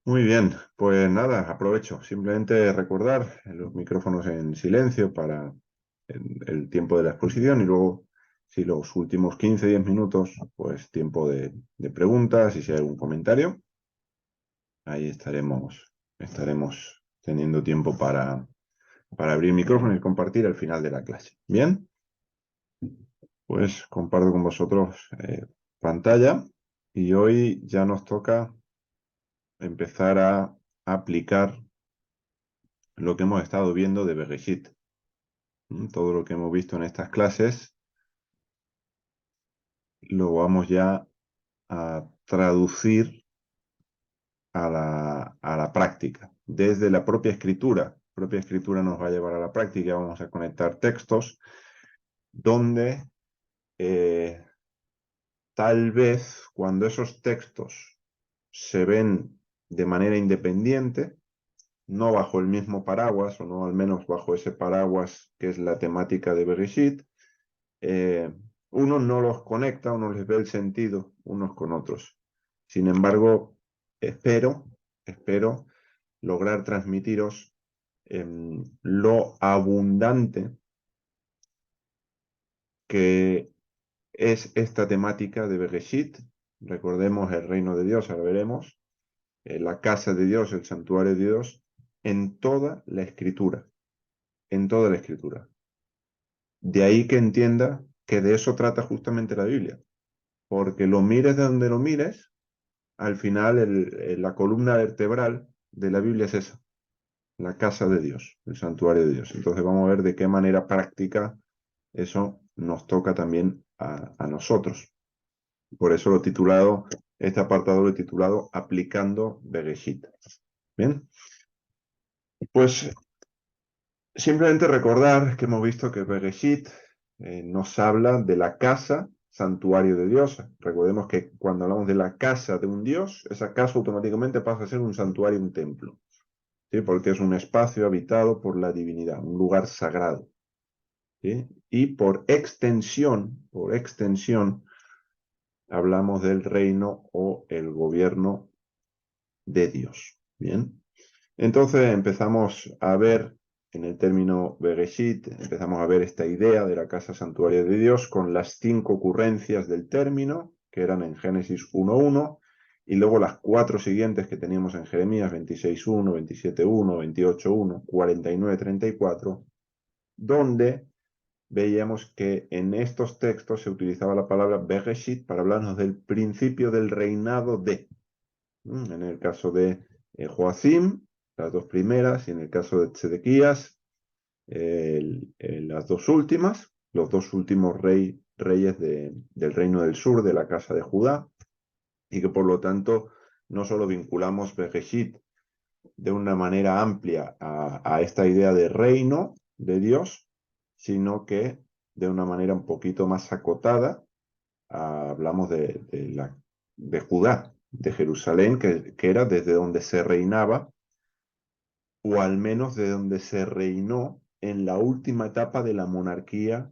Muy bien, pues nada, aprovecho. Simplemente recordar los micrófonos en silencio para el tiempo de la exposición y luego, si los últimos 15-10 minutos, pues tiempo de preguntas y si hay algún comentario, ahí estaremos teniendo tiempo para abrir micrófono y compartir al final de la clase. Bien, pues comparto con vosotros pantalla y hoy ya nos toca empezar a aplicar lo que hemos estado viendo de Bereshit. Todo lo que hemos visto en estas clases lo vamos ya a traducir a la práctica, desde la propia escritura. La propia escritura nos va a llevar a la práctica, vamos a conectar textos donde tal vez cuando esos textos se ven de manera independiente, no bajo el mismo paraguas, o no al menos bajo ese paraguas que es la temática de Bereshit, uno no los conecta, uno les ve el sentido unos con otros. Sin embargo, espero lograr transmitiros lo abundante que es esta temática de Bereshit. Recordemos el reino de Dios, ahora veremos, la casa de Dios, el santuario de Dios, en toda la escritura, en toda la escritura. De ahí que entienda que de eso trata justamente la Biblia, porque lo mires de donde lo mires, al final la columna vertebral de la Biblia es esa, la casa de Dios, el santuario de Dios. Entonces vamos a ver de qué manera práctica eso nos toca también a nosotros. Por eso este apartado lo he titulado Aplicando Bereshit. Bien, pues simplemente recordar que hemos visto que Bereshit nos habla de la casa, santuario de Dios. Recordemos que cuando hablamos de la casa de un Dios, esa casa automáticamente pasa a ser un santuario, un templo, ¿sí? Porque es un espacio habitado por la divinidad, un lugar sagrado, ¿sí? Y por extensión, hablamos del reino o el gobierno de Dios. Bien, entonces empezamos a ver en el término Bereshit, empezamos a ver esta idea de la casa santuario de Dios con las 5 ocurrencias del término, que eran en Génesis 1.1, y luego las 4 siguientes que teníamos en Jeremías 26.1, 27.1, 28.1, 49.34, donde veíamos que en estos textos se utilizaba la palabra Bereshit para hablarnos del principio del reinado de. En el caso de Joacim, las 2 primeras, y en el caso de Zedequías, las 2 últimas, los 2 últimos reyes del reino del sur, de la casa de Judá, y que por lo tanto no solo vinculamos Bereshit de una manera amplia a esta idea de reino de Dios, sino que de una manera un poquito más acotada hablamos de Judá, de Jerusalén, que era desde donde se reinaba, o al menos de donde se reinó en la última etapa de la monarquía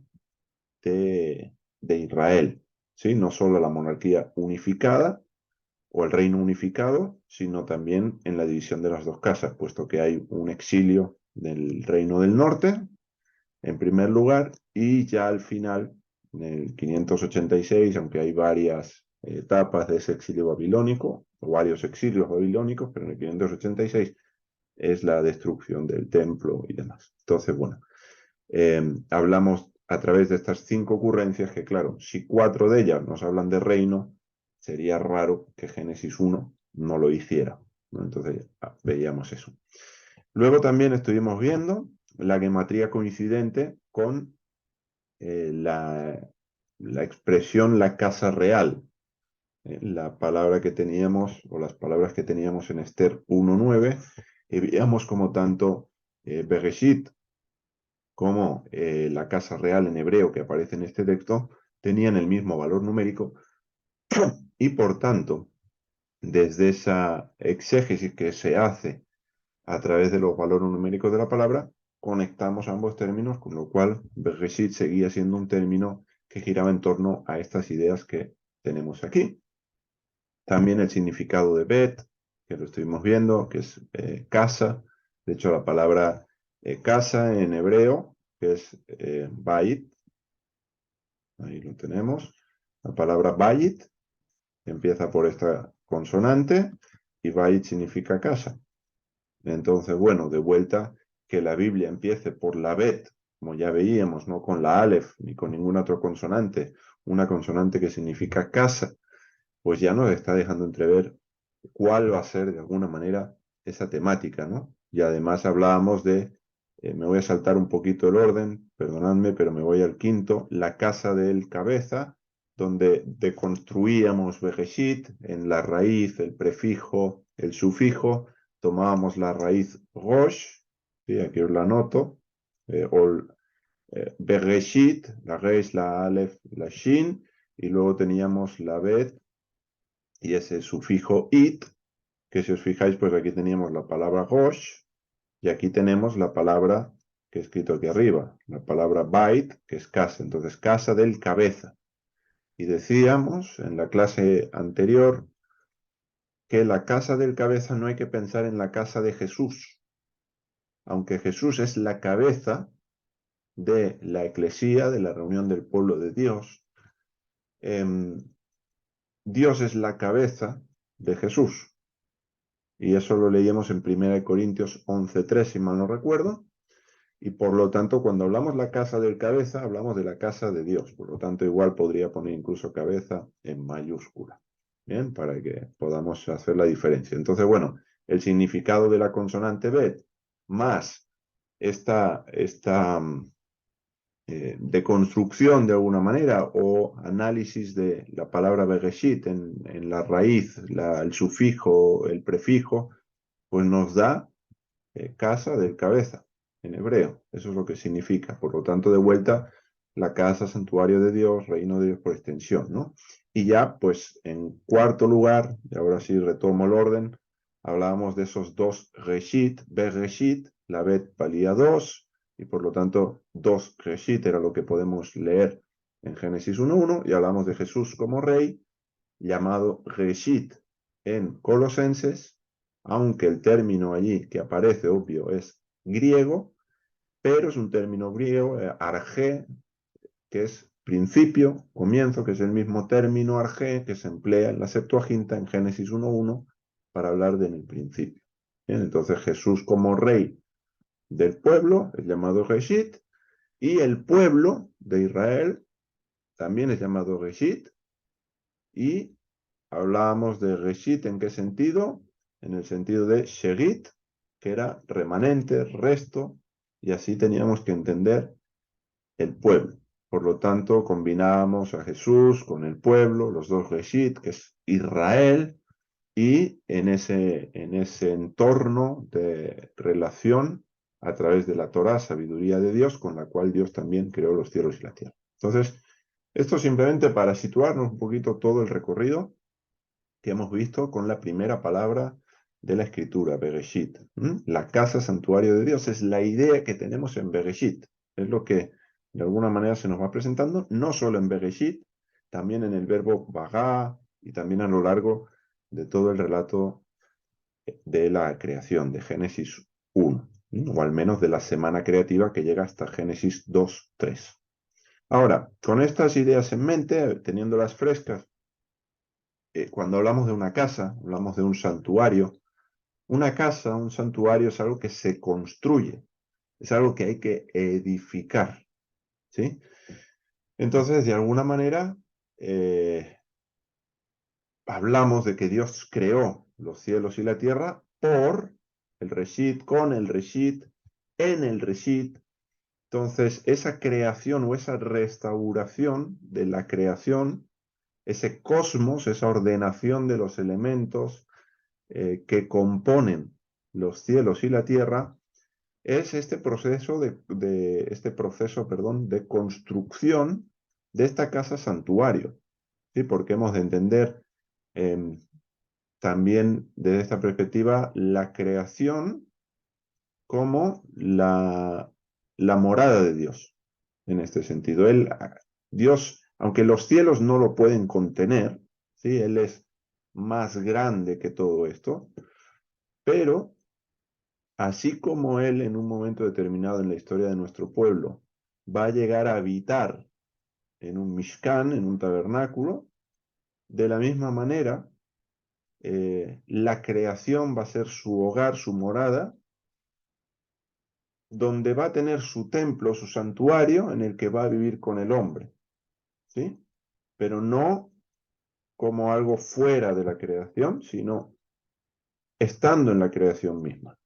de Israel, ¿sí? No solo la monarquía unificada o el reino unificado, sino también en la división de las 2 casas, puesto que hay un exilio del reino del norte, en primer lugar, y ya al final, en el 586, aunque hay varias etapas de ese exilio babilónico, o varios exilios babilónicos, pero en el 586 es la destrucción del templo y demás. Entonces, bueno, hablamos a través de estas 5 ocurrencias que, claro, si 4 de ellas nos hablan de reino, sería raro que Génesis 1 no lo hiciera, ¿no? Entonces, veíamos eso. Luego también estuvimos viendo la gematría coincidente con la expresión la casa real, la palabra que teníamos, o las palabras que teníamos en Esther 1.9, y veíamos como tanto Bereshit como la casa real en hebreo que aparece en este texto tenían el mismo valor numérico y por tanto, desde esa exégesis que se hace a través de los valores numéricos de la palabra, conectamos ambos términos, con lo cual Bereshit seguía siendo un término que giraba en torno a estas ideas que tenemos aquí. También el significado de Bet, que lo estuvimos viendo, que es casa. De hecho, la palabra casa en hebreo, que es bait, ahí lo tenemos. La palabra bait empieza por esta consonante y bait significa casa. Entonces, bueno, de vuelta que la Biblia empiece por la bet, como ya veíamos, no con la alef ni con ninguna otra consonante, una consonante que significa casa, pues ya nos está dejando entrever cuál va a ser de alguna manera esa temática, ¿no? Y además hablábamos de, me voy a saltar un poquito el orden, perdonadme, pero me voy al quinto, la casa del cabeza, donde deconstruíamos Bereshit en la raíz, el prefijo, el sufijo, tomábamos la raíz Rosh, ¿sí? Aquí os la anoto, Bereshit, la Resh, la Aleph, la Shin, y luego teníamos la Bet y ese sufijo it, que si os fijáis, pues aquí teníamos la palabra Rosh, y aquí tenemos la palabra que he escrito aquí arriba, la palabra Bait, que es casa, entonces casa del cabeza. Y decíamos en la clase anterior que la casa del cabeza no hay que pensar en la casa de Jesús, aunque Jesús es la cabeza de la eclesía, de la reunión del pueblo de Dios. Dios es la cabeza de Jesús. Y eso lo leíamos en 1 Corintios 11:3, si mal no recuerdo. Y por lo tanto, cuando hablamos la casa del cabeza, hablamos de la casa de Dios. Por lo tanto, igual podría poner incluso cabeza en mayúscula. Bien, para que podamos hacer la diferencia. Entonces, bueno, el significado de la consonante bet más esta de construcción de alguna manera o análisis de la palabra Bereshit en la raíz, el sufijo, el prefijo, pues nos da casa del cabeza en hebreo. Eso es lo que significa. Por lo tanto, de vuelta, la casa, santuario de Dios, reino de Dios por extensión, ¿no? Y ya, pues, en cuarto lugar, y ahora sí retomo el orden, hablábamos de esos dos reshit, bereshit, la bet valía 2, y por lo tanto, dos reshit era lo que podemos leer en Génesis 1:1, y hablamos de Jesús como rey, llamado reshit en Colosenses, aunque el término allí que aparece, obvio, es griego, pero es un término griego, arge, que es principio, comienzo, que es el mismo término arge que se emplea en la Septuaginta en Génesis 1:1 para hablar de en el principio. Bien, entonces Jesús como rey del pueblo es llamado Reshit, y el pueblo de Israel también es llamado Reshit, y hablábamos de Reshit, ¿en qué sentido? En el sentido de Sherit, que era remanente, resto, y así teníamos que entender el pueblo. Por lo tanto, combinábamos a Jesús con el pueblo, los dos Reshit, que es Israel, y en ese entorno de relación a través de la Torá, sabiduría de Dios, con la cual Dios también creó los cielos y la tierra. Entonces, esto simplemente para situarnos un poquito todo el recorrido que hemos visto con la primera palabra de la escritura, Bereshit. La casa santuario de Dios es la idea que tenemos en Bereshit. Es lo que de alguna manera se nos va presentando, no solo en Bereshit, también en el verbo bagá y también a lo largo de todo el relato de la creación, de Génesis 1, o al menos de la semana creativa que llega hasta Génesis 2:3. Ahora, con estas ideas en mente, teniéndolas frescas, cuando hablamos de una casa, hablamos de un santuario. Una casa, un santuario es algo que se construye, es algo que hay que edificar, ¿sí? Entonces, de alguna manera, hablamos de que Dios creó los cielos y la tierra por el Reshit, con el Reshit, en el Reshit. Entonces, esa creación o esa restauración de la creación, ese cosmos, esa ordenación de los elementos que componen los cielos y la tierra, es este proceso de construcción de esta casa santuario, ¿sí? Porque hemos de entender también desde esta perspectiva la creación como la morada de Dios, en este sentido. Dios, aunque los cielos no lo pueden contener, ¿sí? Él es más grande que todo esto, Pero, así como Él en un momento determinado en la historia de nuestro pueblo va a llegar a habitar en un Mishkan, en un tabernáculo, de la misma manera, la creación va a ser su hogar, su morada, donde va a tener su templo, su santuario, en el que va a vivir con el hombre, ¿sí? Pero no como algo fuera de la creación, sino estando en la creación misma.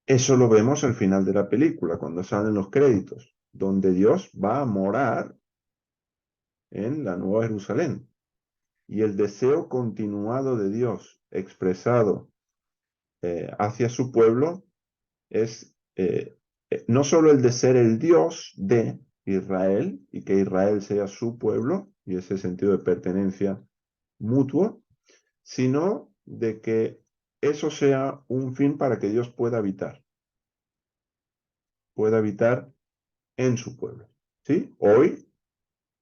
Eso lo vemos al final de la película, cuando salen los créditos, donde Dios va a morar en la Nueva Jerusalén. Y el deseo continuado de Dios expresado hacia su pueblo es no solo el de ser el Dios de Israel y que Israel sea su pueblo y ese sentido de pertenencia mutuo, sino de que eso sea un fin para que Dios pueda habitar en su pueblo. ¿Sí? Hoy,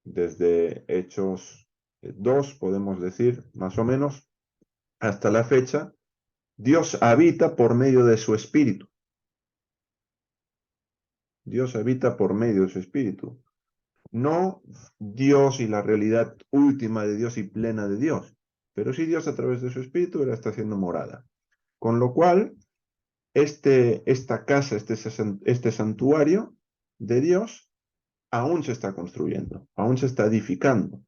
desde Hechos 2, podemos decir, más o menos, hasta la fecha, Dios habita por medio de su espíritu. Dios habita por medio de su espíritu. No Dios y la realidad última de Dios y plena de Dios, pero sí Dios a través de su espíritu la está haciendo morada. Con lo cual, esta casa, este santuario de Dios, aún se está construyendo, aún se está edificando.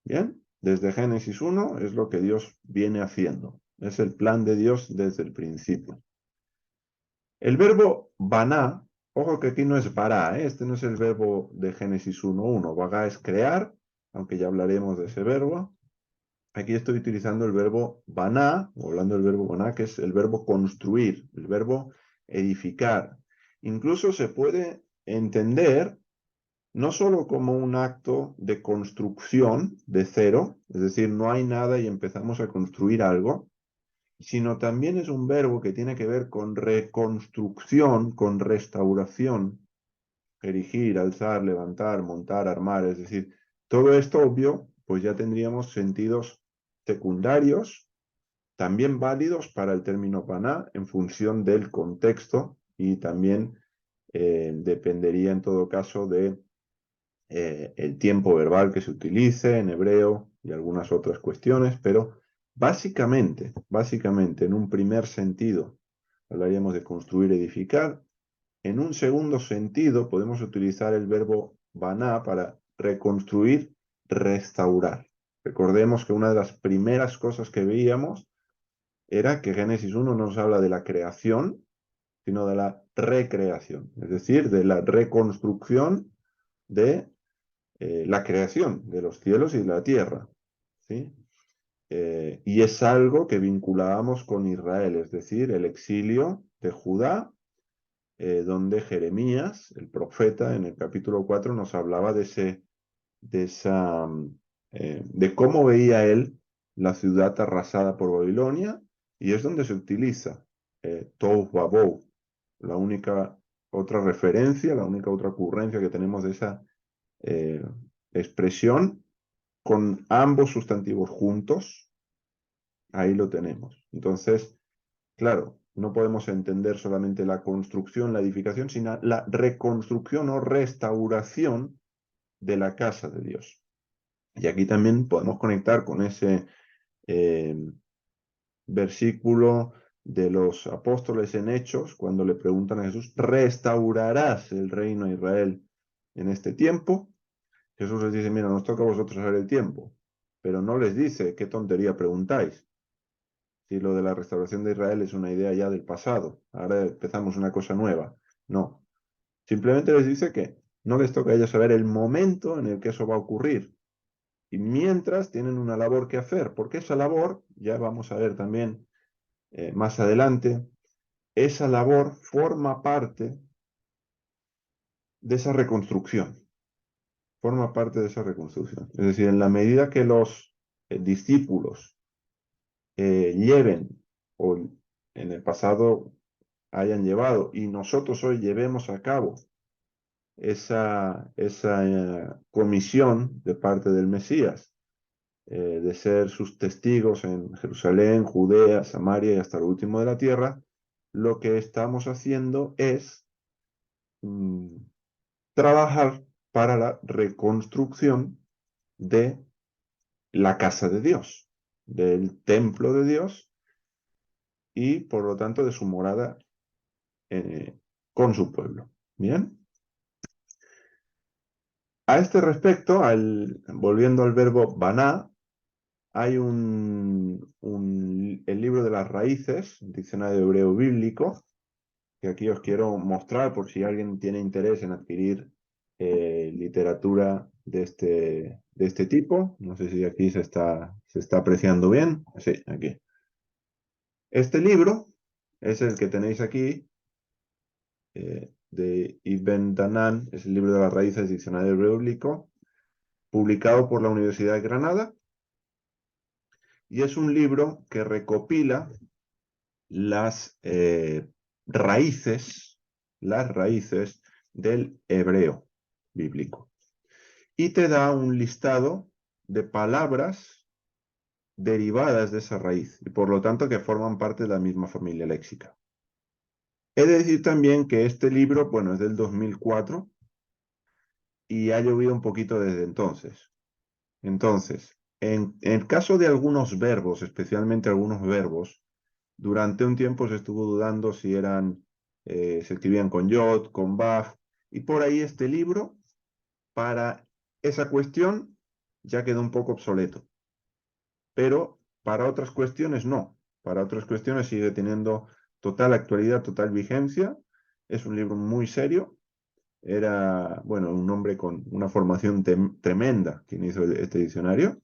¿Bien? Desde Génesis 1 es lo que Dios viene haciendo. Es el plan de Dios desde el principio. El verbo baná, ojo que aquí no es bará, ¿eh? Este no es el verbo de Génesis 1:1. Bagá es crear, aunque ya hablaremos de ese verbo. Aquí estoy utilizando el verbo baná, o hablando del verbo baná, que es el verbo construir, el verbo edificar. Incluso se puede entender no solo como un acto de construcción de cero, es decir, no hay nada y empezamos a construir algo, sino también es un verbo que tiene que ver con reconstrucción, con restauración, erigir, alzar, levantar, montar, armar, es decir, todo esto obvio, pues ya tendríamos sentidos secundarios, también válidos para el término paná en función del contexto y también dependería en todo caso de el tiempo verbal que se utilice en hebreo y algunas otras cuestiones, pero básicamente, en un primer sentido, hablaríamos de construir, edificar. En un segundo sentido, podemos utilizar el verbo baná para reconstruir, restaurar. Recordemos que una de las primeras cosas que veíamos era que Génesis 1 nos habla de la creación, sino de la recreación, es decir, de la reconstrucción de la creación de los cielos y de la tierra, ¿sí? Y es algo que vinculábamos con Israel, es decir, el exilio de Judá, donde Jeremías, el profeta, en el capítulo 4 nos hablaba de cómo veía él la ciudad arrasada por Babilonia, y es donde se utiliza Tohu Babou, la única otra referencia, la única otra ocurrencia que tenemos de esa eh, expresión con ambos sustantivos juntos, ahí lo tenemos. Entonces, claro, no podemos entender solamente la construcción, la edificación, sino la reconstrucción o restauración de la casa de Dios. Y aquí también podemos conectar con ese eh, versículo de los apóstoles en Hechos, cuando le preguntan a Jesús, ¿restaurarás el reino de Israel en este tiempo? Jesús les dice, mira, nos toca a vosotros saber el tiempo, pero no les dice, qué tontería preguntáis. Si lo de la restauración de Israel es una idea ya del pasado, ahora empezamos una cosa nueva. No, simplemente les dice que no les toca a ellos saber el momento en el que eso va a ocurrir. Y mientras tienen una labor que hacer, porque esa labor, ya vamos a ver también más adelante, esa labor forma parte de esa reconstrucción. Forma parte de esa reconstrucción. Es decir, en la medida que los discípulos lleven o en el pasado hayan llevado y nosotros hoy llevemos a cabo esa comisión de parte del Mesías de ser sus testigos en Jerusalén, Judea, Samaria y hasta lo último de la tierra, lo que estamos haciendo es trabajar para la reconstrucción de la casa de Dios, del templo de Dios y por lo tanto de su morada con su pueblo. ¿Bien? A este respecto, volviendo al verbo baná, hay el libro de las raíces, un diccionario hebreo bíblico, que aquí os quiero mostrar por si alguien tiene interés en adquirir literatura de este tipo. No sé si aquí se está apreciando bien. Sí, aquí. Este libro es el que tenéis aquí, de Ibn Danan, es el libro de las raíces, diccionario hebreo bíblico, publicado por la Universidad de Granada, y es un libro que recopila las las raíces del hebreo bíblico. Y te da un listado de palabras derivadas de esa raíz y por lo tanto que forman parte de la misma familia léxica. He de decir también que este libro, bueno, es del 2004 y ha llovido un poquito desde entonces. Entonces, en el caso de algunos verbos, especialmente algunos verbos, durante un tiempo se estuvo dudando si se escribían con yod, con baf, y por ahí este libro, para esa cuestión, ya quedó un poco obsoleto. Pero para otras cuestiones no. Para otras cuestiones sigue teniendo total actualidad, total vigencia. Es un libro muy serio. Era, bueno, un hombre con una formación tremenda quien hizo este diccionario.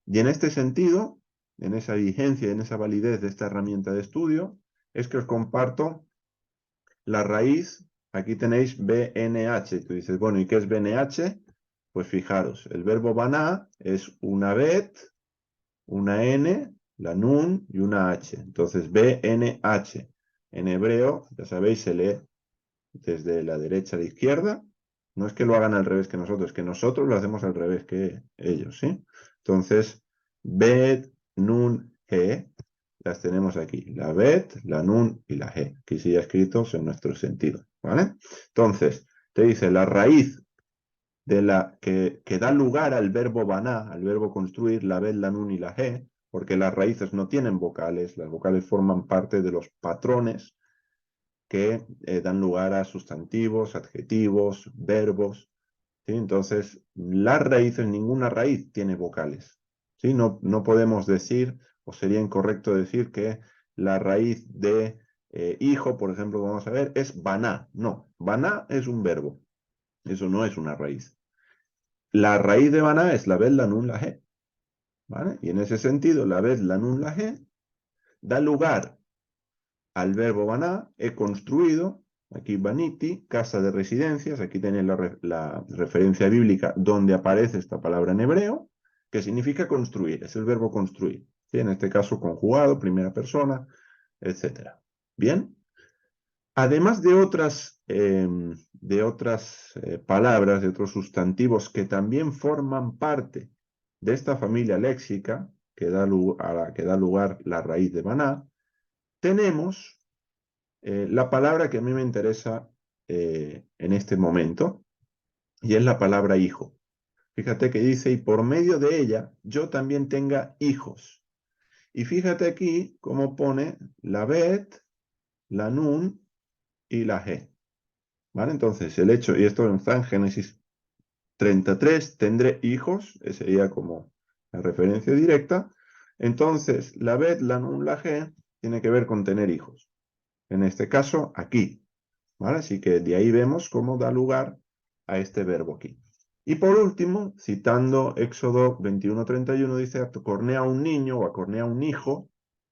Y en este sentido, en esa vigencia, en esa validez de esta herramienta de estudio, es que os comparto la raíz. Aquí tenéis BNH. Tú dices, bueno, ¿y qué es BNH? Pues fijaros, el verbo baná es una bet, una N, la nun y una H. Entonces, BNH. En hebreo, ya sabéis, se lee desde la derecha a la izquierda. No es que lo hagan al revés que nosotros, es que nosotros lo hacemos al revés que ellos, ¿sí? Entonces, Bet, Nun, He, las tenemos aquí. La Bet, la Nun y la He. Aquí sí ya escritos en nuestro sentido, ¿vale? Entonces, te dice la raíz que da lugar al verbo baná, al verbo construir, la Bet, la Nun y la He, porque las raíces no tienen vocales, las vocales forman parte de los patrones que dan lugar a sustantivos, adjetivos, verbos, ¿sí? Entonces, las raíces, ninguna raíz tiene vocales, ¿sí? No podemos decir, o sería incorrecto decir que la raíz de hijo, por ejemplo, vamos a ver, es baná. No, baná es un verbo, eso no es una raíz. La raíz de baná es la bet, la nun, la he, ¿vale? Y en ese sentido, la bet, la nun, la he da lugar al verbo baná, he construido, aquí baniti, casa de residencias, aquí tenéis la referencia bíblica donde aparece esta palabra en hebreo, que significa construir, es el verbo construir, ¿sí? En este caso conjugado, primera persona, etc. Bien, además de otras palabras, de otros sustantivos que también forman parte de esta familia léxica, a la que da lugar la raíz de baná, tenemos la palabra que a mí me interesa en este momento, y es la palabra hijo. Fíjate que dice, y por medio de ella yo también tenga hijos. Y fíjate aquí cómo pone la bet, la nun y la he. ¿Vale? Entonces, el hecho, y esto está en Génesis 33, tendré hijos, esa sería como la referencia directa. Entonces, la bet, la nun, la he, tiene que ver con tener hijos. En este caso, aquí. ¿Vale? Así que de ahí vemos cómo da lugar a este verbo aquí. Y por último, citando Éxodo 21:31, dice, acornea a un niño o acornea a un hijo,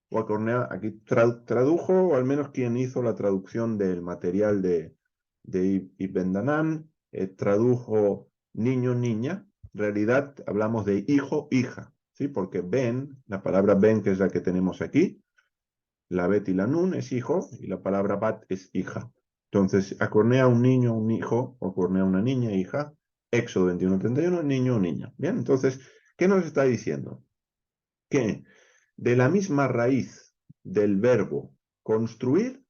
o acornea, aquí tradujo, o al menos quien hizo la traducción del material de Ibn Danan, tradujo niño, niña. En realidad hablamos de hijo, hija, ¿sí? Porque ben, la palabra ben, que es la que tenemos aquí, la bet y la nun es hijo y la palabra bat es hija. Entonces, acornea un niño, un hijo, o acornea una niña, hija. Éxodo 21:31, niño o niña. Bien, entonces, ¿Qué nos está diciendo? Que de la misma raíz del verbo construir,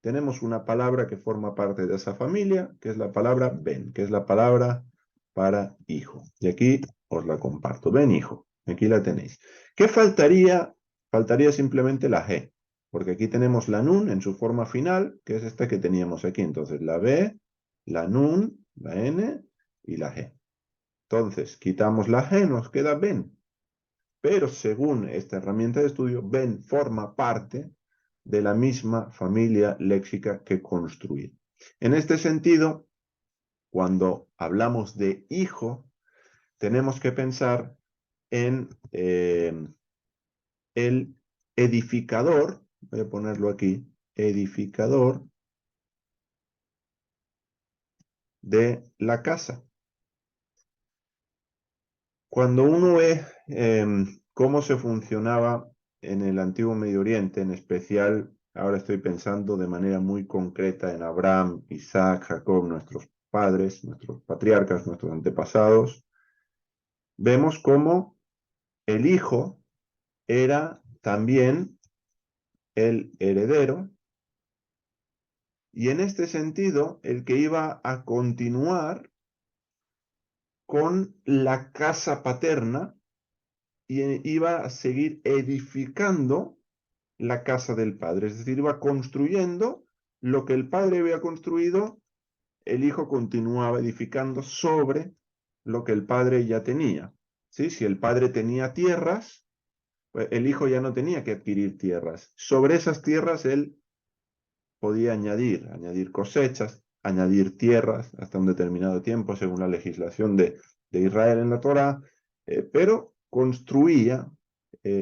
tenemos una palabra que forma parte de esa familia, que es la palabra ben, que es la palabra para hijo. Y aquí os la comparto. Ben, hijo. Aquí la tenéis. ¿Qué faltaría? Faltaría simplemente la G, porque aquí tenemos la nun en su forma final, que es esta que teníamos aquí. Entonces, la B, la nun, la N y la G. Entonces, quitamos la G, nos queda ben. Pero según esta herramienta de estudio, ben forma parte de la misma familia léxica que construir. En este sentido, cuando hablamos de hijo, tenemos que pensar en el edificador, voy a ponerlo aquí, edificador de la casa. Cuando uno ve cómo se funcionaba en el antiguo Medio Oriente, en especial, ahora estoy pensando de manera muy concreta en Abraham, Isaac, Jacob, nuestros padres, nuestros patriarcas, nuestros antepasados, vemos cómo el hijo era también el heredero y en este sentido el que iba a continuar con la casa paterna y iba a seguir edificando la casa del padre, es decir, iba construyendo lo que el padre había construido, el hijo continuaba edificando sobre lo que el padre ya tenía. ¿Sí? Si el padre tenía tierras, pues el hijo ya no tenía que adquirir tierras. Sobre esas tierras él podía añadir cosechas, añadir tierras hasta un determinado tiempo, según la legislación de Israel en la Torá, pero construía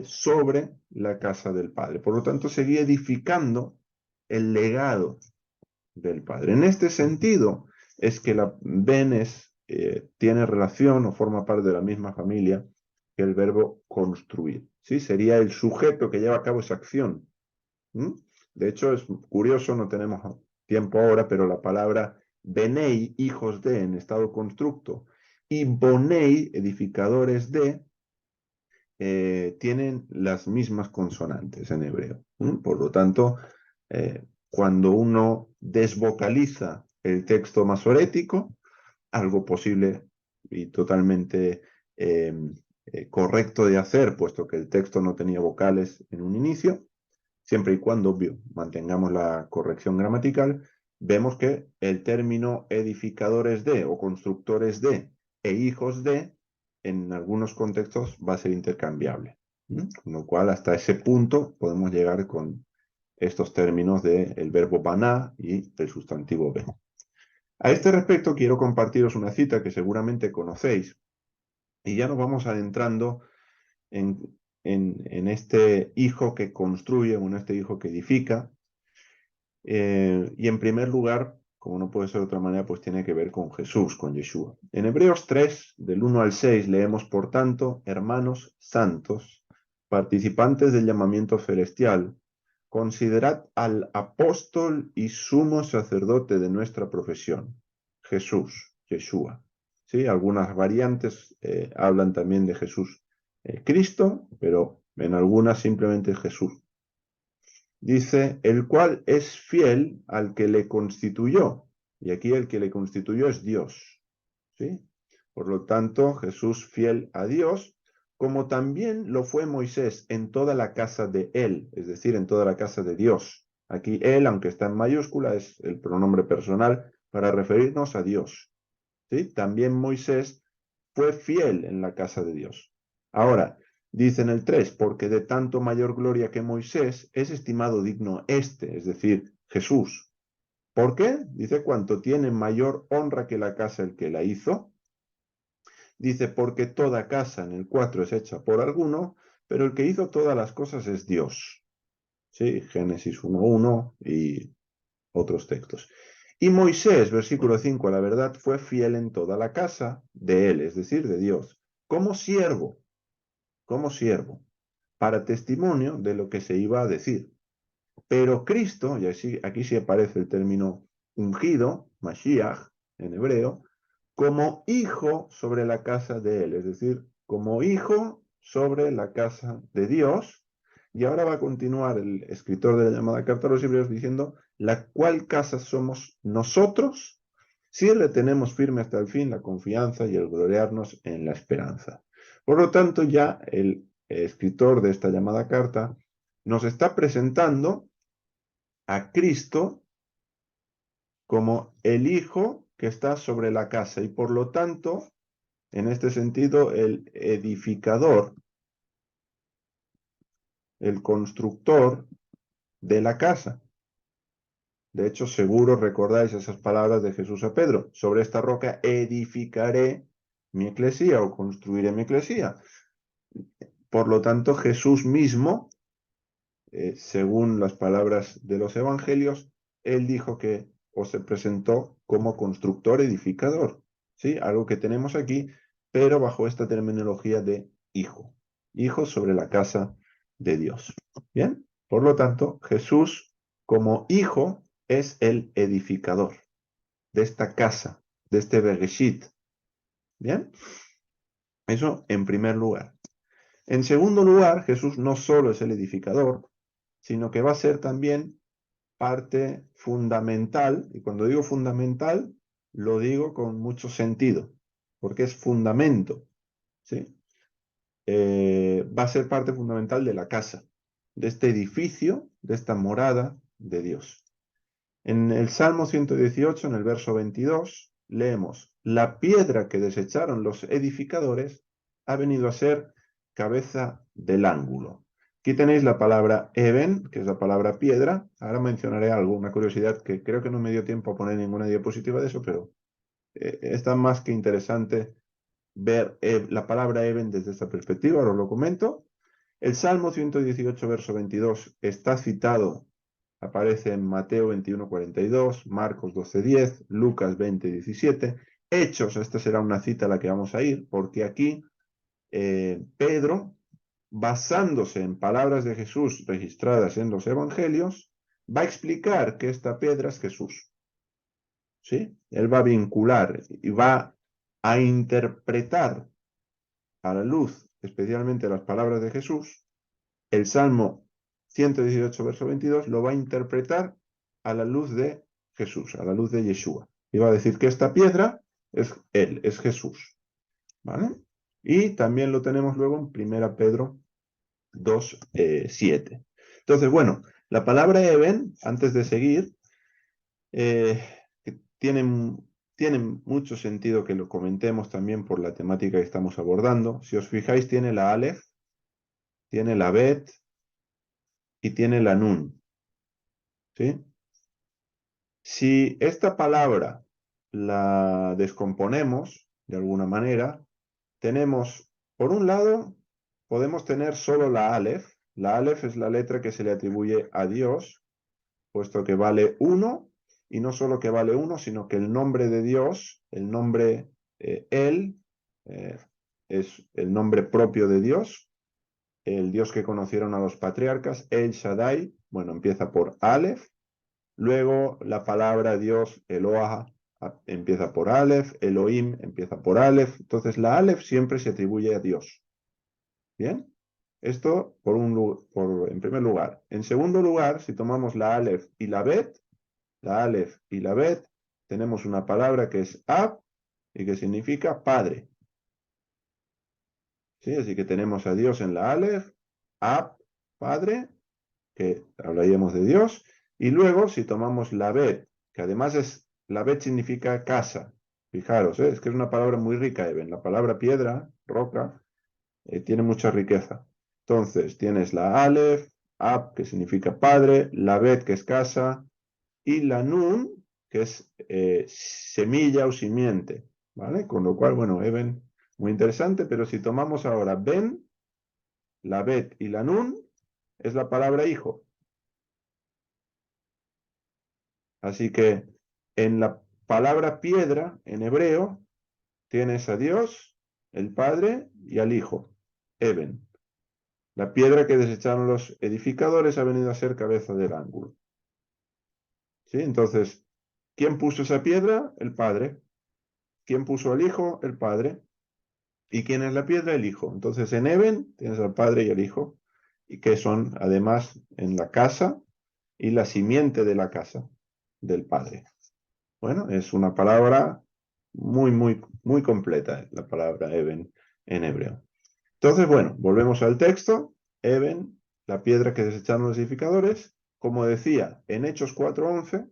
sobre la casa del padre. Por lo tanto, seguía edificando el legado del padre. En este sentido, es que la Benes tiene relación o forma parte de la misma familia que el verbo construir. ¿Sí? Sería el sujeto que lleva a cabo esa acción. ¿Mm? De hecho, es curioso, no tenemos tiempo ahora, pero la palabra Benei, hijos de, en estado constructo, y Bonei, edificadores de, tienen las mismas consonantes en hebreo. Por lo tanto, cuando uno desvocaliza el texto masorético, algo posible y totalmente correcto de hacer, puesto que el texto no tenía vocales en un inicio, siempre y cuando, obvio, mantengamos la corrección gramatical, vemos que el término edificadores de o constructores de e hijos de, en algunos contextos va a ser intercambiable. Con lo cual, hasta ese punto podemos llegar con estos términos del verbo baná y el sustantivo be. A este respecto, quiero compartiros una cita que seguramente conocéis y ya nos vamos adentrando en este hijo que construye, en este hijo que edifica. Y en primer lugar, como no puede ser de otra manera, pues tiene que ver con Jesús, con Yeshua. En Hebreos 3, del 1 al 6, leemos, por tanto, hermanos santos, participantes del llamamiento celestial, considerad al apóstol y sumo sacerdote de nuestra profesión, Jesús, Yeshua. ¿Sí? Algunas variantes hablan también de Jesús Cristo, pero en algunas simplemente Jesús. Dice, el cual es fiel al que le constituyó. Y aquí el que le constituyó es Dios. ¿Sí? Por lo tanto, Jesús fiel a Dios, como también lo fue Moisés en toda la casa de él, es decir, en toda la casa de Dios. Aquí él, aunque está en mayúscula, es el pronombre personal para referirnos a Dios. ¿Sí? También Moisés fue fiel en la casa de Dios. Ahora, dice en el 3, porque de tanto mayor gloria que Moisés es estimado digno este, es decir, Jesús. ¿Por qué? Dice, cuanto tiene mayor honra que la casa el que la hizo. Dice, porque toda casa en el 4 es hecha por alguno, pero el que hizo todas las cosas es Dios. ¿Sí? Génesis 1:1 y otros textos. Y Moisés, versículo 5, a la verdad, fue fiel en toda la casa de él, es decir, de Dios, como siervo, para testimonio de lo que se iba a decir. Pero Cristo, y así, aquí sí aparece el término ungido, Mashiach, en hebreo, como hijo sobre la casa de él, es decir, como hijo sobre la casa de Dios. Y ahora va a continuar el escritor de la llamada carta a los Hebreos diciendo, la cual casa somos nosotros si retenemos firme hasta el fin la confianza y el gloriarnos en la esperanza. Por lo tanto, ya el escritor de esta llamada carta nos está presentando a Cristo como el Hijo que está sobre la casa y por lo tanto, en este sentido, el edificador, el constructor de la casa. De hecho, seguro recordáis esas palabras de Jesús a Pedro. Sobre esta roca edificaré mi eclesía o construiré mi eclesía. Por lo tanto, Jesús mismo, según las palabras de los evangelios, él dijo que o se presentó como constructor edificador. ¿Sí? Algo que tenemos aquí, pero bajo esta terminología de hijo. Hijo sobre la casa de Dios. ¿Bien? Por lo tanto, Jesús como hijo es el edificador de esta casa, de este Bereshit. ¿Bien? Eso en primer lugar. En segundo lugar, Jesús no solo es el edificador, sino que va a ser también parte fundamental, y cuando digo fundamental, lo digo con mucho sentido, porque es fundamento, ¿sí? Va a ser parte fundamental de la casa, de este edificio, de esta morada de Dios. En el Salmo 118, en el verso 22, leemos, la piedra que desecharon los edificadores ha venido a ser cabeza del ángulo. Aquí tenéis la palabra eben, que es la palabra piedra. Ahora mencionaré algo, una curiosidad que creo que no me dio tiempo a poner ninguna diapositiva de eso, pero está más que interesante ver la palabra eben desde esta perspectiva, ahora os lo comento. El Salmo 118, verso 22, está citado, aparece en Mateo 21, 42, Marcos 12, 10, Lucas 20, 17, Hechos, esta será una cita a la que vamos a ir, porque aquí Pedro, basándose en palabras de Jesús registradas en los evangelios, va a explicar que esta piedra es Jesús. ¿Sí? Él va a vincular y va a interpretar a la luz, especialmente las palabras de Jesús, el Salmo 118, verso 22, lo va a interpretar a la luz de Jesús, a la luz de Yeshua. Y va a decir que esta piedra es Él, es Jesús. ¿Vale? Y también lo tenemos luego en 1 Pedro 2, 7. Entonces, bueno, la palabra Eben, antes de seguir, tiene mucho sentido que lo comentemos también por la temática que estamos abordando. Si os fijáis, tiene la Aleph, tiene la Bet y tiene la Nun. ¿Sí? Si esta palabra la descomponemos de alguna manera, tenemos, por un lado, podemos tener solo la Aleph. La Aleph es la letra que se le atribuye a Dios, puesto que vale uno, y no solo que vale uno, sino que el nombre de Dios, el nombre El, es el nombre propio de Dios, el Dios que conocieron a los patriarcas, El Shaddai, bueno, empieza por Aleph. Luego la palabra Dios, Eloah, empieza por Aleph, Elohim empieza por Aleph. Entonces la Aleph siempre se atribuye a Dios. ¿Bien? Esto en primer lugar. En segundo lugar, si tomamos la Aleph y la Bet, la Aleph y la Bet, tenemos una palabra que es Ab y que significa Padre. ¿Sí? Así que tenemos a Dios en la Aleph, Ab, Padre, que hablaríamos de Dios, y luego si tomamos la Bet, que además la Bet significa casa, fijaros, es que es una palabra muy rica, Eben, la palabra piedra, roca, tiene mucha riqueza. Entonces tienes la Aleph, Ab, que significa padre, la Bet, que es casa, y la Nun, que es semilla o simiente, ¿vale? Con lo cual, bueno, Eben, muy interesante, pero si tomamos ahora Ben, la Bet y la Nun, es la palabra hijo. Así que en la palabra piedra, en hebreo, tienes a Dios, el Padre y al Hijo, Eben. La piedra que desecharon los edificadores ha venido a ser cabeza del ángulo. ¿Sí? Entonces, ¿quién puso esa piedra? El Padre. ¿quién puso al hijo? El padre. ¿Y quién es la piedra? El hijo. Entonces en Eben tienes al padre y al hijo, y que son además en la casa y la simiente de la casa del padre. Bueno, es una palabra muy completa, la palabra Eben en hebreo. Entonces, bueno, volvemos al texto. Eben, la piedra que desecharon los edificadores. Como decía, en Hechos 4:11,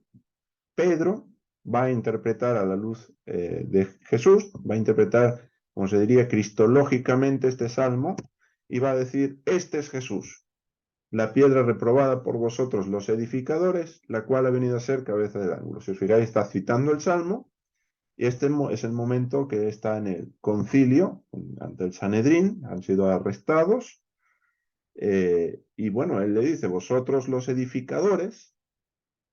Pedro va a interpretar a la luz de Jesús, va a interpretar, como se diría, cristológicamente este salmo, y va a decir, este es Jesús, la piedra reprobada por vosotros los edificadores, la cual ha venido a ser cabeza del ángulo. Si os fijáis, está citando el salmo, y este es el momento que está en el concilio, ante el Sanedrín, han sido arrestados, y bueno, él le dice, vosotros los edificadores,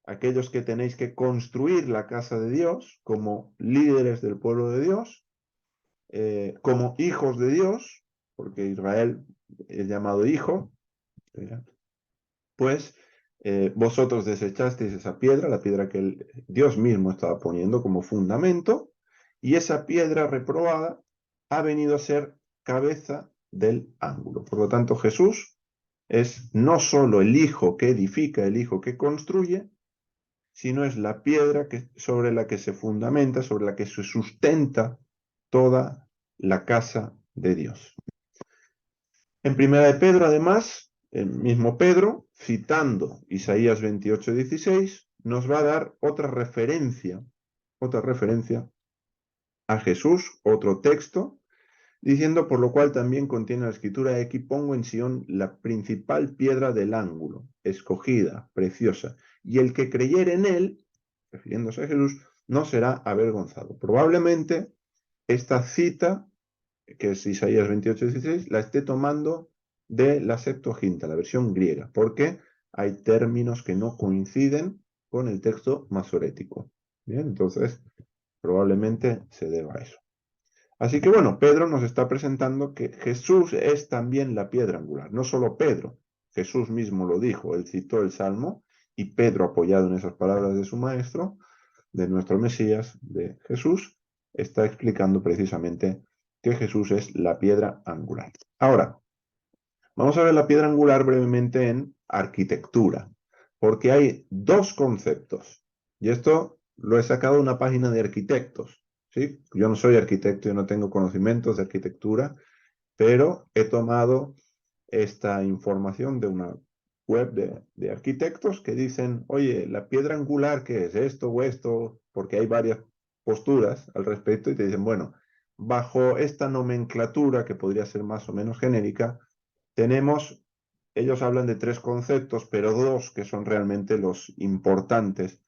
aquellos que tenéis que construir la casa de Dios como líderes del pueblo de Dios, como hijos de Dios, porque Israel es llamado hijo, pues vosotros desechasteis esa piedra, la piedra que Dios mismo estaba poniendo como fundamento, y esa piedra reprobada ha venido a ser cabeza del ángulo. Por lo tanto, Jesús es no solo el hijo que edifica, el hijo que construye, sino es la piedra sobre la que se fundamenta, sobre la que se sustenta toda la casa de Dios. En primera de Pedro, además, el mismo Pedro, citando Isaías 28:16, nos va a dar otra referencia a Jesús, otro texto, diciendo, por lo cual también contiene la escritura, aquí pongo en Sión la principal piedra del ángulo, escogida, preciosa, y el que creyere en él, refiriéndose a Jesús, no será avergonzado. Probablemente esta cita, que es Isaías 28:16, la esté tomando de la Septuaginta, la versión griega, porque hay términos que no coinciden con el texto masorético. Bien, entonces probablemente se deba a eso. Así que bueno, Pedro nos está presentando que Jesús es también la piedra angular. No solo Pedro, Jesús mismo lo dijo, él citó el Salmo y Pedro, apoyado en esas palabras de su maestro, de nuestro Mesías, de Jesús, está explicando precisamente que Jesús es la piedra angular. Ahora, vamos a ver la piedra angular brevemente en arquitectura, porque hay dos conceptos, y esto lo he sacado de una página de arquitectos, ¿sí? Yo no soy arquitecto, yo no tengo conocimientos de arquitectura, pero he tomado esta información de una web de arquitectos que dicen, oye, la piedra angular, ¿qué es? Esto o esto, porque hay varias posturas al respecto y te dicen, bueno, bajo esta nomenclatura que podría ser más o menos genérica, ellos hablan de tres conceptos, pero dos que son realmente los importantes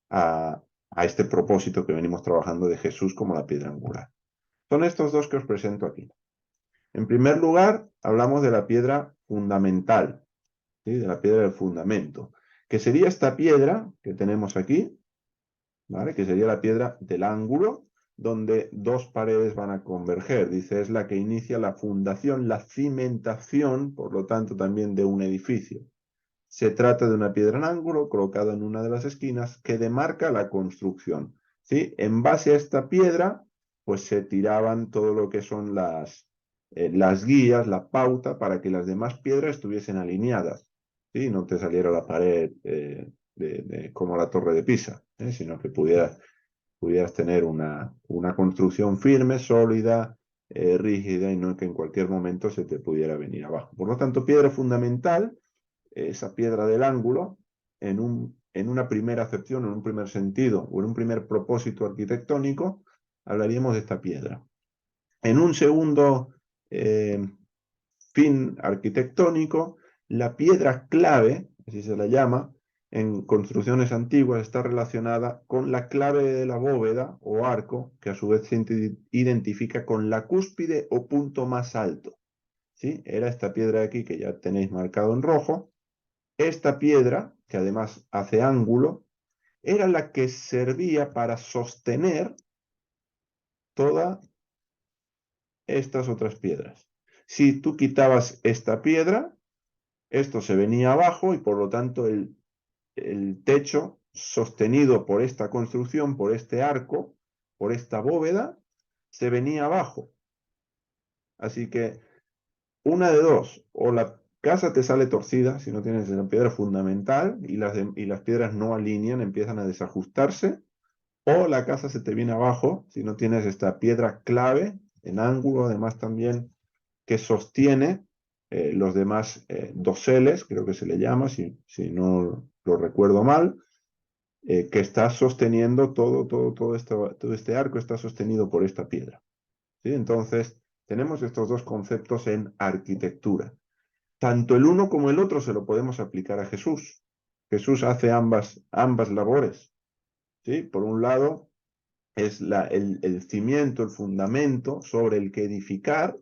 a este propósito que venimos trabajando de Jesús como la piedra angular. Son estos dos que os presento aquí. En primer lugar, hablamos de la piedra fundamental, ¿sí? De la piedra del fundamento, que sería esta piedra que tenemos aquí, ¿vale? Que sería la piedra del ángulo, donde dos paredes van a converger. Dice, es la que inicia la fundación, la cimentación, por lo tanto, también de un edificio. Se trata de una piedra en ángulo colocada en una de las esquinas que demarca la construcción, ¿sí? En base a esta piedra, pues se tiraban todo lo que son las guías, la pauta, para que las demás piedras estuviesen alineadas, ¿sí? No te saliera la pared como la Torre de Pisa, sino que pudieras tener una construcción firme, sólida, rígida, y no que en cualquier momento se te pudiera venir abajo. Por lo tanto, piedra fundamental, esa piedra del ángulo, en una primera acepción, en un primer sentido, o en un primer propósito arquitectónico, hablaríamos de esta piedra. En un segundo fin arquitectónico, la piedra clave, así se la llama, en construcciones antiguas está relacionada con la clave de la bóveda o arco, que a su vez se identifica con la cúspide o punto más alto. ¿Sí? Era esta piedra de aquí que ya tenéis marcado en rojo. Esta piedra, que además hace ángulo, era la que servía para sostener todas estas otras piedras. Si tú quitabas esta piedra, esto se venía abajo y por lo tanto el techo sostenido por esta construcción, por este arco, por esta bóveda, se venía abajo. Así que una de dos, o la casa te sale torcida si no tienes la piedra fundamental y las piedras no alinean, empiezan a desajustarse, o la casa se te viene abajo si no tienes esta piedra clave en ángulo, además también que sostiene los demás doseles, creo que se le llama, si no lo recuerdo mal, que está sosteniendo todo este arco está sostenido por esta piedra. ¿Sí? Entonces, tenemos estos dos conceptos en arquitectura. Tanto el uno como el otro se lo podemos aplicar a Jesús. Jesús hace ambas labores. ¿Sí? Por un lado, es el cimiento, el fundamento sobre el que edificar.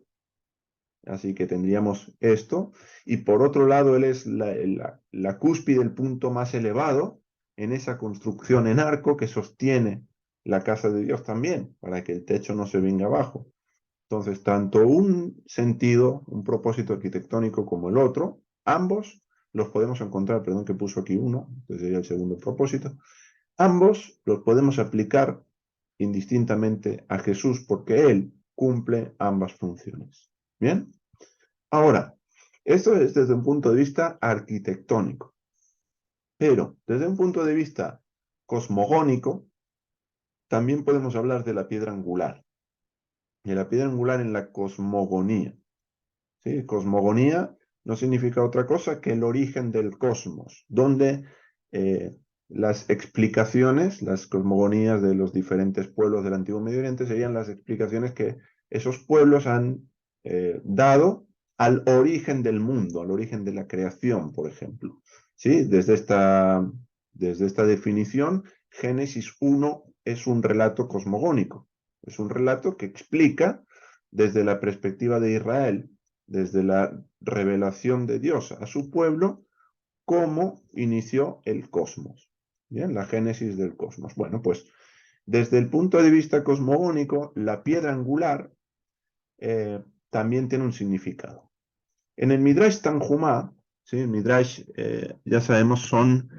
Así que tendríamos esto. Y por otro lado, él es la cúspide, el punto más elevado en esa construcción en arco que sostiene la casa de Dios también, para que el techo no se venga abajo. Entonces, tanto un sentido, un propósito arquitectónico como el otro, ambos los podemos encontrar, perdón que puso aquí uno, este sería el segundo propósito, ambos los podemos aplicar indistintamente a Jesús porque Él cumple ambas funciones. ¿Bien? Ahora, esto es desde un punto de vista arquitectónico, pero desde un punto de vista cosmogónico, también podemos hablar de la piedra angular, de la piedra angular en la cosmogonía. ¿Sí? Cosmogonía no significa otra cosa que el origen del cosmos, donde eh, las explicaciones, las cosmogonías de los diferentes pueblos del antiguo Medio Oriente serían las explicaciones que esos pueblos han dado al origen del mundo, al origen de la creación, por ejemplo. ¿Sí? Desde esta definición, Génesis 1 es un relato cosmogónico, es un relato que explica desde la perspectiva de Israel, desde la revelación de Dios a su pueblo, cómo inició el cosmos. Bien, la génesis del cosmos. Bueno, pues desde el punto de vista cosmogónico, la piedra angular también tiene un significado. En el Midrash Tanjumá, ¿sí? El Midrash, ya sabemos, son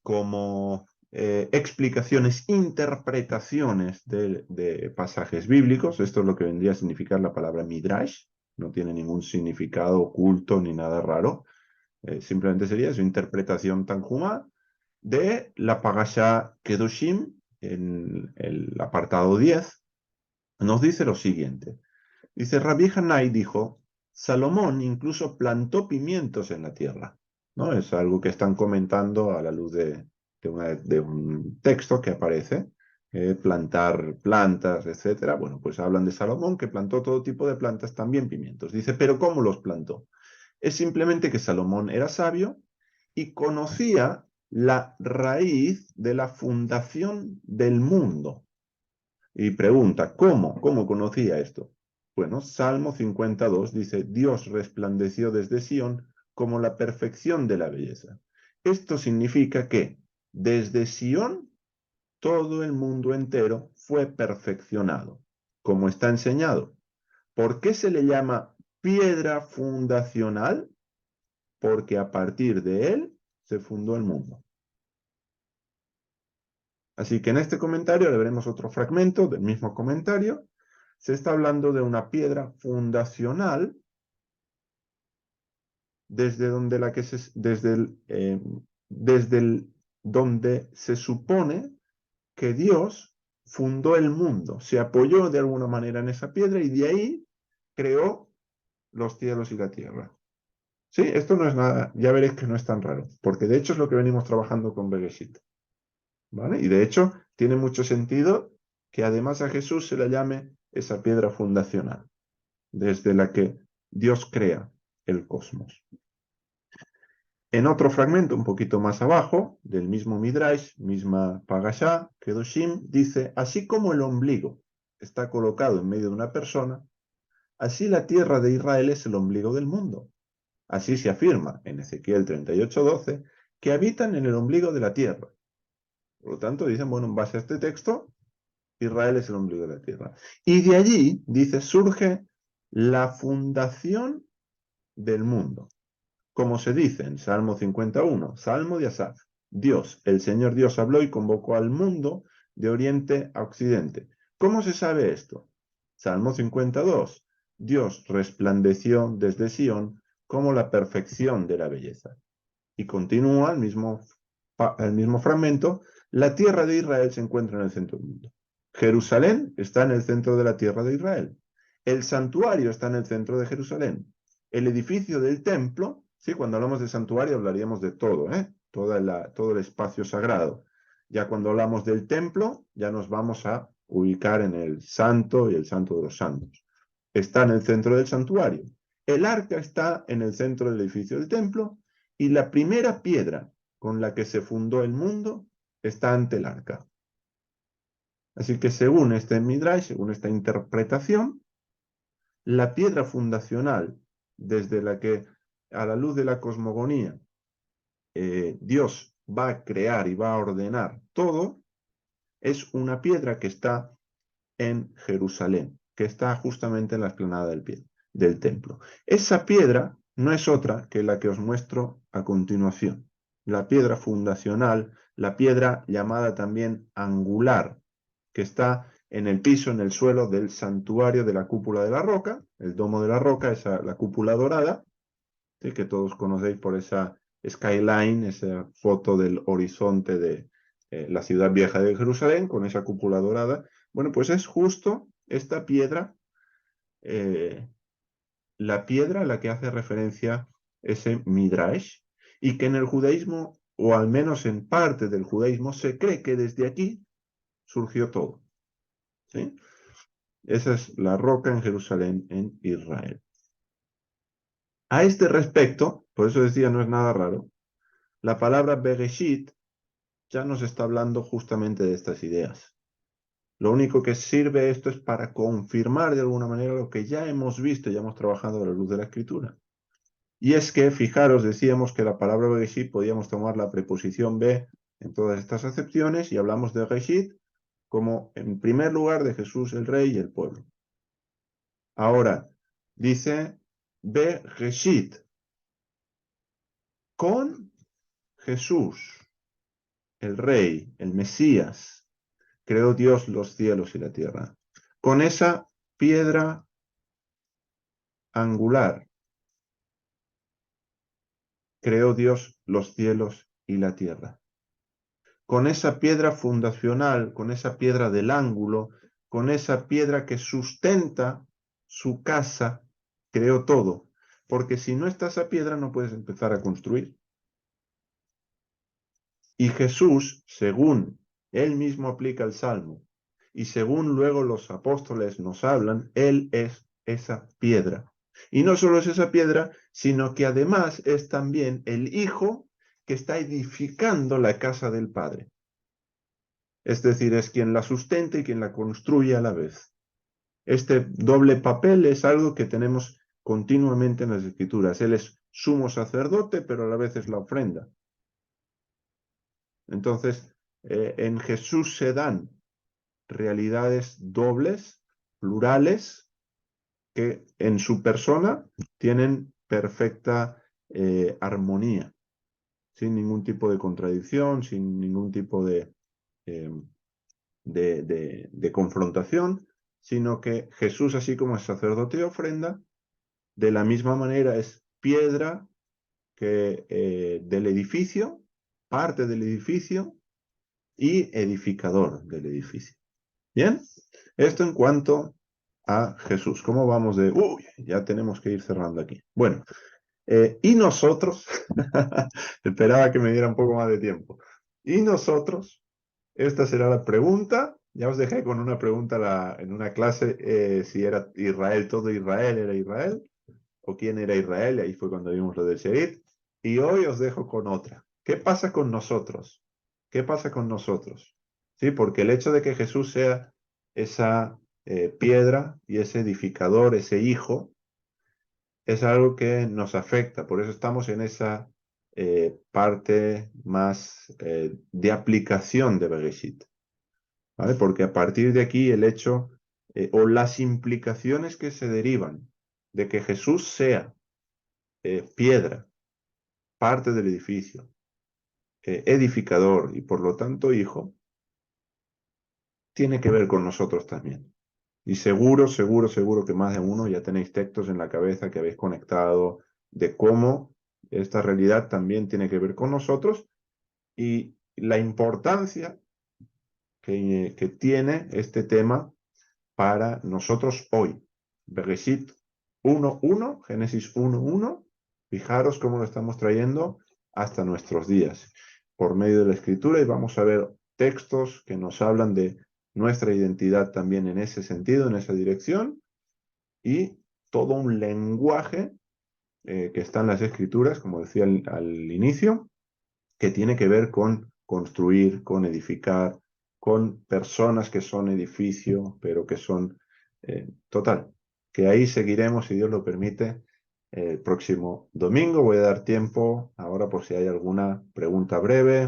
como explicaciones, interpretaciones de pasajes bíblicos. Esto es lo que vendría a significar la palabra Midrash. No tiene ningún significado oculto ni nada raro. Simplemente sería su interpretación Tanjumá de la Parashá Kedoshim, en el apartado 10, nos dice lo siguiente. Dice, Rabbi Hanai dijo, Salomón incluso plantó pimientos en la tierra. ¿No? Es algo que están comentando a la luz de un texto que aparece, plantar plantas, etcétera. Bueno, pues hablan de Salomón que plantó todo tipo de plantas, también pimientos. Dice, pero ¿cómo los plantó? Es simplemente que Salomón era sabio y conocía la raíz de la fundación del mundo. Y pregunta, ¿cómo? ¿Cómo conocía esto? Bueno, Salmo 52 dice, Dios resplandeció desde Sión como la perfección de la belleza. Esto significa que desde Sión todo el mundo entero fue perfeccionado, como está enseñado. ¿Por qué se le llama piedra fundacional? Porque a partir de él se fundó el mundo. Así que en este comentario le veremos otro fragmento del mismo comentario. Se está hablando de una piedra fundacional desde donde donde se supone que Dios fundó el mundo, se apoyó de alguna manera en esa piedra y de ahí creó los cielos y la tierra. Sí, esto no es nada, ya veréis que no es tan raro, porque de hecho es lo que venimos trabajando con Bereshit. ¿Vale? Y de hecho tiene mucho sentido que además a Jesús se le llame esa piedra fundacional, desde la que Dios crea el cosmos. En otro fragmento, un poquito más abajo, del mismo Midrash, misma Parashá, Kedoshim, dice, así como el ombligo está colocado en medio de una persona, así la tierra de Israel es el ombligo del mundo. Así se afirma en Ezequiel 38:12, que habitan en el ombligo de la tierra. Por lo tanto, dicen, bueno, en base a este texto, Israel es el ombligo de la tierra. Y de allí, dice, surge la fundación del mundo. Como se dice en Salmo 51, Salmo de Asaf, Dios, el Señor Dios habló y convocó al mundo de oriente a occidente. ¿Cómo se sabe esto? Salmo 52. Dios resplandeció desde Sión como la perfección de la belleza. Y continúa el mismo fragmento, la tierra de Israel se encuentra en el centro del mundo. Jerusalén está en el centro de la tierra de Israel. El santuario está en el centro de Jerusalén. El edificio del templo, ¿sí? Cuando hablamos de santuario hablaríamos de todo, todo el espacio sagrado. Ya cuando hablamos del templo, ya nos vamos a ubicar en el santo y el santo de los santos. Está en el centro del santuario. El arca está en el centro del edificio del templo y la primera piedra con la que se fundó el mundo está ante el arca. Así que según este Midrash, según esta interpretación, la piedra fundacional desde la que, a la luz de la cosmogonía, Dios va a crear y va a ordenar todo, es una piedra que está en Jerusalén, que está justamente en la explanada del templo. Esa piedra no es otra que la que os muestro a continuación. La piedra fundacional, la piedra llamada también angular, que está en el piso, en el suelo del santuario de la cúpula de la roca, el domo de la roca, la cúpula dorada, ¿sí? Que todos conocéis por esa skyline, esa foto del horizonte de la ciudad vieja de Jerusalén, con esa cúpula dorada. Bueno, pues es justo esta piedra, eh, la piedra a la que hace referencia ese Midrash, y que en el judaísmo, o al menos en parte del judaísmo, se cree que desde aquí surgió todo. ¿Sí? Esa es la roca en Jerusalén, en Israel. A este respecto, por eso decía, no es nada raro, la palabra Bereshit ya nos está hablando justamente de estas ideas. Lo único que sirve esto es para confirmar de alguna manera lo que ya hemos visto, ya hemos trabajado a la luz de la escritura. Y es que, fijaros, decíamos que la palabra Bereshit podíamos tomar la preposición be en todas estas acepciones y hablamos de Bereshit como en primer lugar de Jesús el Rey y el pueblo. Ahora, dice Bereshit, con Jesús, el Rey, el Mesías, creó Dios los cielos y la tierra. Con esa piedra angular creó Dios los cielos y la tierra. Con esa piedra fundacional, con esa piedra del ángulo, con esa piedra que sustenta su casa, creó todo. Porque si no está esa piedra no puedes empezar a construir. Y Jesús, según él mismo aplica el Salmo, y según luego los apóstoles nos hablan, él es esa piedra. Y no solo es esa piedra, sino que además es también el Hijo que está edificando la casa del Padre. Es decir, es quien la sustenta y quien la construye a la vez. Este doble papel es algo que tenemos continuamente en las Escrituras. Él es sumo sacerdote, pero a la vez es la ofrenda. Entonces, en Jesús se dan realidades dobles, plurales, que en su persona tienen perfecta armonía, sin ningún tipo de contradicción, sin ningún tipo eh, de confrontación, sino que Jesús, así como es sacerdote y ofrenda, de la misma manera es piedra del edificio, parte del edificio y edificador del edificio. Bien, esto en cuanto a Jesús. ¿Cómo vamos de... Uy, ya tenemos que ir cerrando aquí. Bueno, y nosotros, esperaba que me diera un poco más de tiempo. Y nosotros, esta será la pregunta. Ya os dejé con una pregunta en una clase si era Israel, todo Israel era Israel, o quién era Israel, y ahí fue cuando vimos lo del Sherit. Y hoy os dejo con otra. ¿Qué pasa con nosotros? ¿Qué pasa con nosotros? ¿Sí? Porque el hecho de que Jesús sea esa piedra y ese edificador, ese hijo, es algo que nos afecta. Por eso estamos en esa parte más de aplicación de Bereshit. ¿Vale? Porque a partir de aquí el hecho o las implicaciones que se derivan de que Jesús sea piedra, parte del edificio, edificador y por lo tanto hijo, tiene que ver con nosotros también. Y seguro, seguro, seguro que más de uno ya tenéis textos en la cabeza que habéis conectado de cómo esta realidad también tiene que ver con nosotros y la importancia que tiene este tema para nosotros hoy. Bereshit 1.1, Génesis 1.1, fijaros cómo lo estamos trayendo hasta nuestros días por medio de la escritura y vamos a ver textos que nos hablan de nuestra identidad también en ese sentido, en esa dirección y todo un lenguaje que está en las escrituras, como decía al inicio, que tiene que ver con construir, con edificar, con personas que son edificio, pero que son total. Que ahí seguiremos, si Dios lo permite, el próximo domingo. Voy a dar tiempo ahora por si hay alguna pregunta breve.